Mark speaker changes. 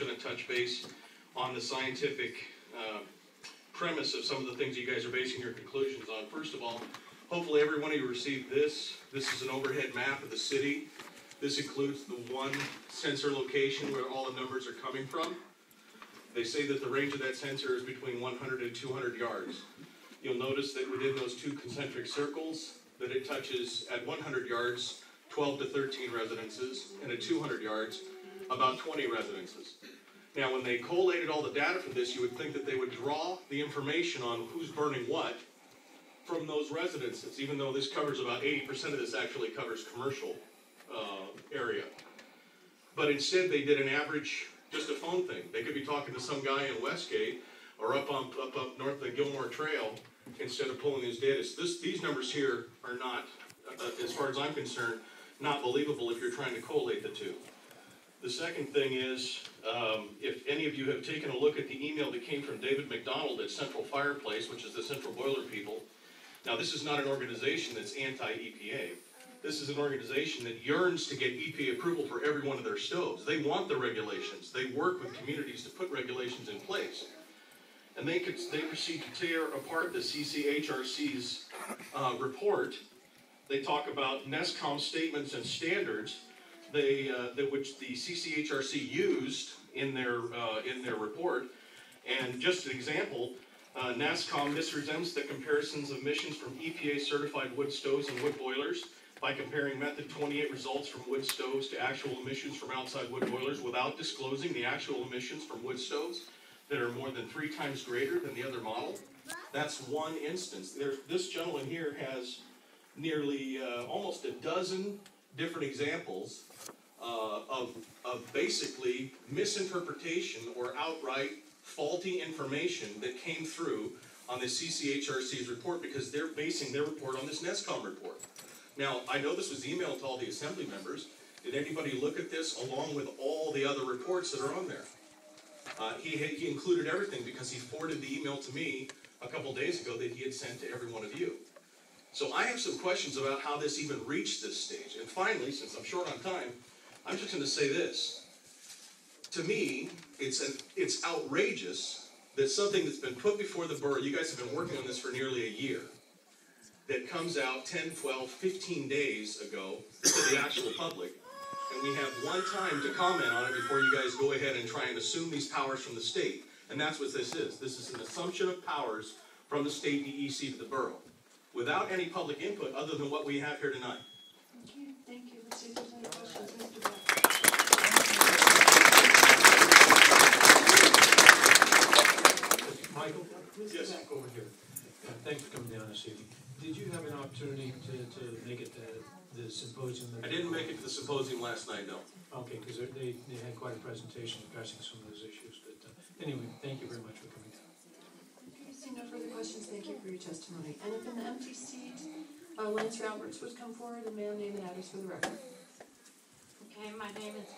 Speaker 1: going to touch base on the scientific premise of some of the things you guys are basing your conclusions on. First of all, hopefully every one of you received this. This is an overhead map of the city. This includes the one sensor location where all the numbers are coming from. They say that the range of that sensor is between 100 and 200 yards. You'll notice that within those two concentric circles that it touches at 100 yards, 12 to 13 residences, and at 200 yards, about 20 residences. Now, when they collated all the data from this, you would think that they would draw the information on who's burning what from those residences, even though this covers about 80% of this actually covers commercial area. But instead, they did an average, just a phone thing. They could be talking to some guy in Westgate or up north of the Gilmore Trail instead of pulling these data. So these numbers here are not, as far as I'm concerned, not believable if you're trying to collate the two. The second thing is, if any of you have taken a look at the email that came from David McDonald at Central Fireplace, which is the Central Boiler people. Now, this is not an organization that's anti-EPA. This is an organization that yearns to get EPA approval for every one of their stoves. They want the regulations. They work with communities to put regulations in place. And they proceed to tear apart the CCHRC's report. They talk about NESCOM statements and standards which the CCHRC used in their report. And just an example, NESCOM misrepresents the comparisons of emissions from EPA-certified wood stoves and wood boilers by comparing Method 28 results from wood stoves to actual emissions from outside wood boilers without disclosing the actual emissions from wood stoves that are more than 3 times greater than the other model. That's one instance. This gentleman here has nearly almost a dozen different examples of basically misinterpretation or outright faulty information that came through on the CCHRC's report because they're basing their report on this NESCOM report. Now, I know this was emailed to all the assembly members. Did anybody look at this along with all the other reports that are on there? He included everything because he forwarded the email to me a couple days ago that he had sent to every one of you. So I have some questions about how this even reached this stage. And finally, since I'm short on time, I'm just going to say this. To me, it's outrageous that something that's been put before the borough, you guys have been working on this for nearly a year, that comes out 10, 12, 15 days ago to the actual public, and we have one time to comment on it before you guys go ahead and try and assume these powers from the state. And that's what this is. This is an assumption of powers from the state DEC to the borough, without any public input other than what we have here tonight.
Speaker 2: Okay, thank you. Let's see if there's any questions. Mr. Beck.
Speaker 3: Michael, please
Speaker 1: Yes.
Speaker 3: come back over here. Thanks for coming down this evening. Did you have an opportunity to make it to the symposium?
Speaker 1: I didn't make it to the symposium last night, no.
Speaker 3: Okay, because they had quite a presentation addressing some of those issues. But anyway, thank you very much for coming down.
Speaker 2: Okay, seeing no further questions, thank you for your testimony. And if in the empty seat, Lance Roberts would come forward and may name and address for the record.
Speaker 4: Okay, my name is